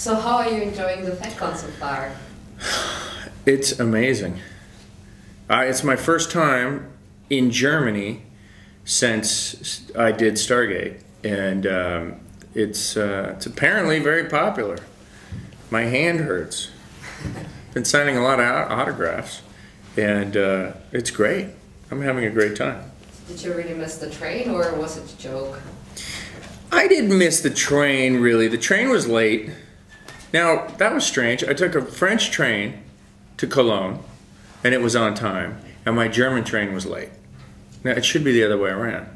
So how are you enjoying the FedCon so far? It's amazing. It's my first time in Germany since I did Stargate, and it's apparently very popular. My hand hurts. Been signing a lot of autographs, and it's great. I'm having a great time. Did you really miss the train, or was it a joke? I didn't miss the train, really. The train was late. Now, that was strange. I took a French train to Cologne, and it was on time, and my German train was late. Now, it should be the other way around,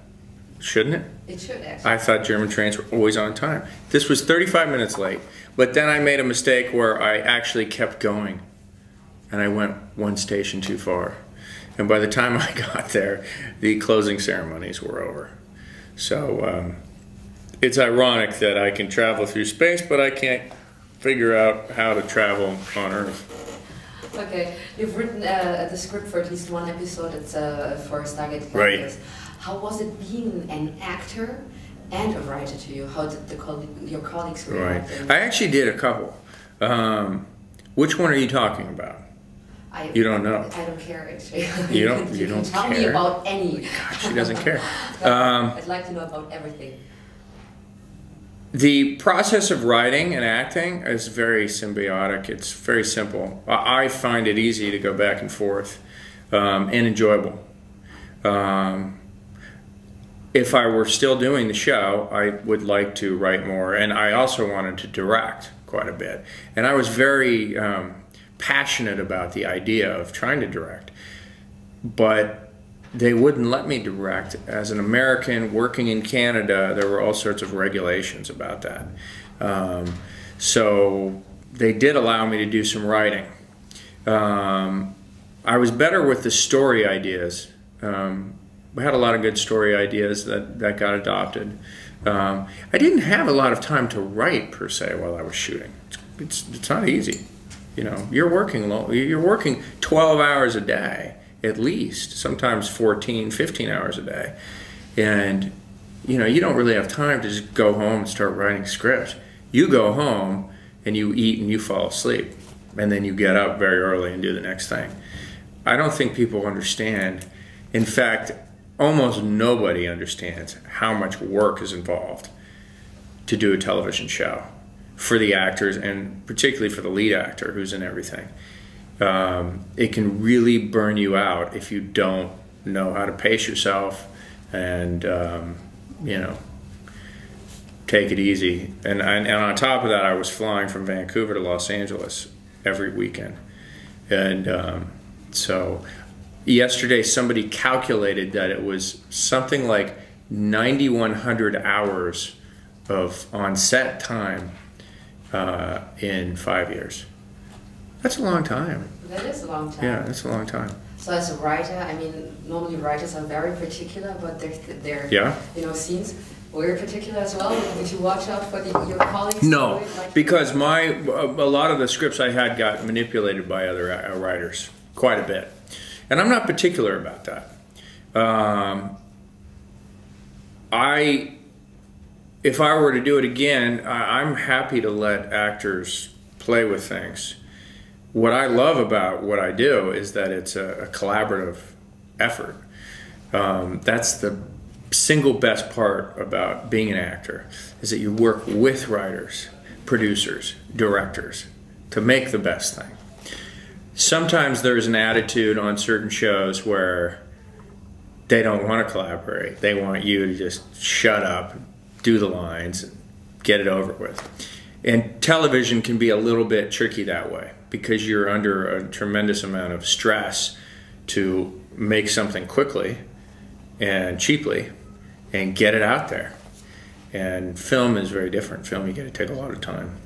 shouldn't it? It should, actually. I thought German trains were always on time. This was 35 minutes late, but then I made a mistake where I actually kept going, and I went one station too far. And by the time I got there, the closing ceremonies were over. So it's ironic that I can travel through space, but I can't figure out how to travel on Earth. Okay, you've written the script for at least one episode. It's for Stargate Atlantis. Right. How was it being an actor and a writer to you? How did your colleagues react? Right. I actually did a couple. Which one are you talking about? You don't know. I don't care, actually. You don't tell care? Me about any. God, she doesn't care. I'd like to know about everything. The process of writing and acting is very symbiotic. It's very simple. I find it easy to go back and forth and enjoyable. If I were still doing the show, I would like to write more, and I also wanted to direct quite a bit. And I was very passionate about the idea of trying to direct, but they wouldn't let me direct. As an American working in Canada, there were all sorts of regulations about that. So they did allow me to do some writing. I was better with the story ideas. We had a lot of good story ideas that got adopted. I didn't have a lot of time to write, per se, while I was shooting. It's not easy. You know, you're working 12 hours a day, at least, sometimes 14, 15 hours a day. And, you know, you don't really have time to just go home and start writing scripts. You go home and you eat and you fall asleep. And then you get up very early and do the next thing. I don't think people understand. In fact, almost nobody understands how much work is involved to do a television show for the actors, and particularly for the lead actor who's in everything. It can really burn you out if you don't know how to pace yourself and you know, take it easy. And on top of that, I was flying from Vancouver to Los Angeles every weekend. And so yesterday somebody calculated that it was something like 9,100 hours of on-set time in 5 years. That's a long time. That is a long time. Yeah, that's a long time. So as a writer, I mean, normally writers are very particular about their yeah. You know, scenes. Were you particular as well? Did you watch out for your colleagues? No, because a lot of the scripts I had got manipulated by other writers quite a bit, and I'm not particular about that. If I were to do it again, I'm happy to let actors play with things. What I love about what I do is that it's a collaborative effort. That's the single best part about being an actor, is that you work with writers, producers, directors to make the best thing. Sometimes there's an attitude on certain shows where they don't want to collaborate. They want you to just shut up, do the lines, get it over with. And television can be a little bit tricky that way, because you're under a tremendous amount of stress to make something quickly and cheaply and get it out there. And film is very different. Film, you got to take a lot of time.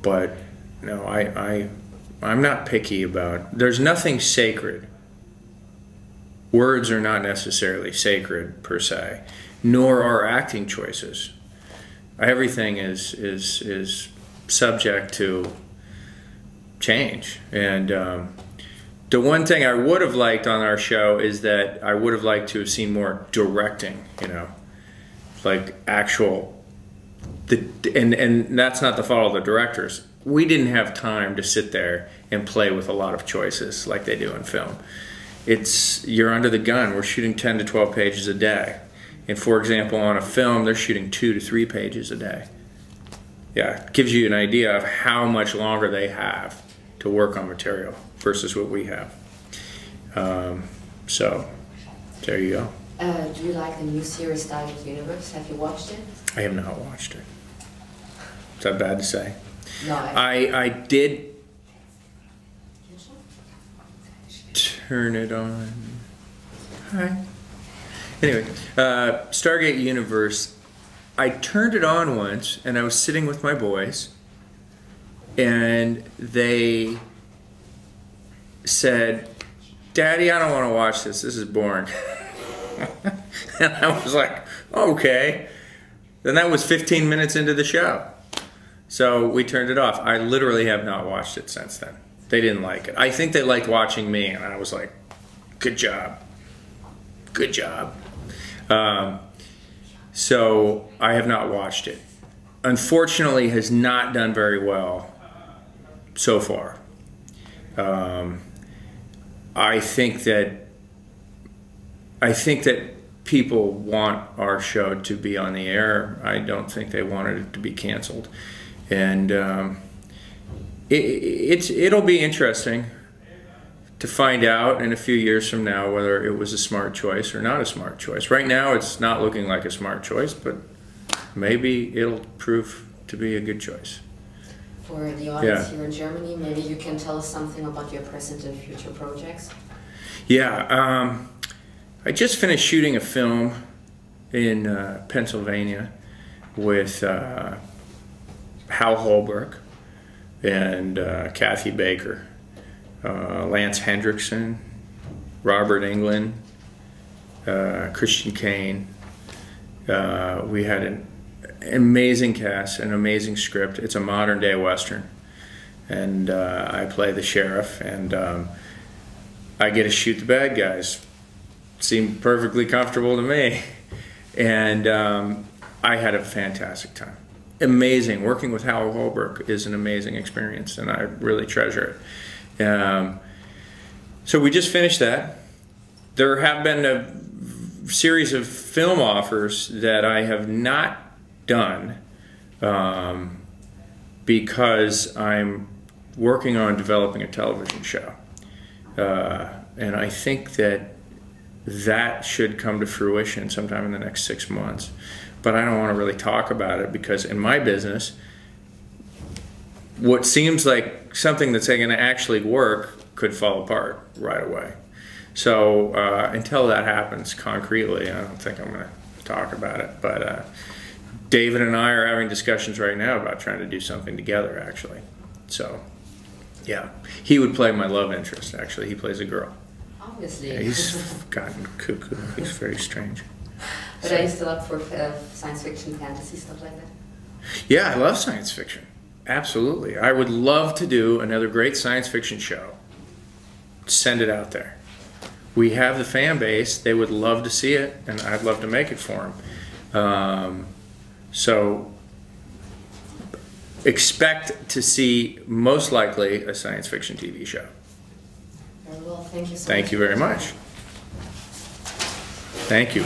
But no, I'm not picky about, there's nothing sacred. Words are not necessarily sacred per se, nor are acting choices. Everything is subject to change. And the one thing I would have liked on our show is that I would have liked to have seen more directing, you know, like actual and that's not the fault of the directors. We didn't have time to sit there and play with a lot of choices like they do in film. You're under the gun. We're shooting 10 to 12 pages a day. And for example, on a film, they're shooting 2 to 3 pages a day. Yeah, it gives you an idea of how much longer they have to work on material versus what we have. So, there you go. Do you like the new series Stargate Universe? Have you watched it? I have not watched it. Is that bad to say? No. I did turn it on. Hi. Anyway, Stargate Universe, I turned it on once and I was sitting with my boys and they said, "Daddy, I don't want to watch this. This is boring." And I was like, okay. Then that was 15 minutes into the show. So we turned it off. I literally have not watched it since then. They didn't like it. I think they liked watching me, and I was like, good job. Good job. So I have not watched it. Unfortunately, has not done very well so far. I think that people want our show to be on the air. I don't think they wanted it to be canceled. And it'll be interesting to find out in a few years from now whether it was a smart choice or not a smart choice. Right now it's not looking like a smart choice, but maybe it'll prove to be a good choice. For the audience here in Germany, maybe you can tell us something about your present and future projects. Yeah, I just finished shooting a film in Pennsylvania with Hal Holbrook and Kathy Baker, Lance Hendrickson, Robert Englund, Christian Kane. We had an amazing cast, an amazing script. It's a modern day Western. And I play the sheriff, and I get to shoot the bad guys. Seemed perfectly comfortable to me. And I had a fantastic time. Amazing. Working with Hal Holbrook is an amazing experience, and I really treasure it. So we just finished that. There have been a series of film offers that I have not done because I'm working on developing a television show. And I think that should come to fruition sometime in the next 6 months. But I don't want to really talk about it because in my business, what seems like something that's going to actually work could fall apart right away. So until that happens concretely, I don't think I'm going to talk about it. But David and I are having discussions right now about trying to do something together, actually. So, yeah. He would play my love interest, actually. He plays a girl. Obviously. Yeah, he's gotten cuckoo. He's very strange. But are you still up for science fiction, fantasy, stuff like that? Yeah, I love science fiction. Absolutely. I would love to do another great science fiction show. Send it out there. We have the fan base. They would love to see it, and I'd love to make it for them. So expect to see, most likely, a science fiction TV show. Very well. Thank you so much. Thank you very much. Thank you.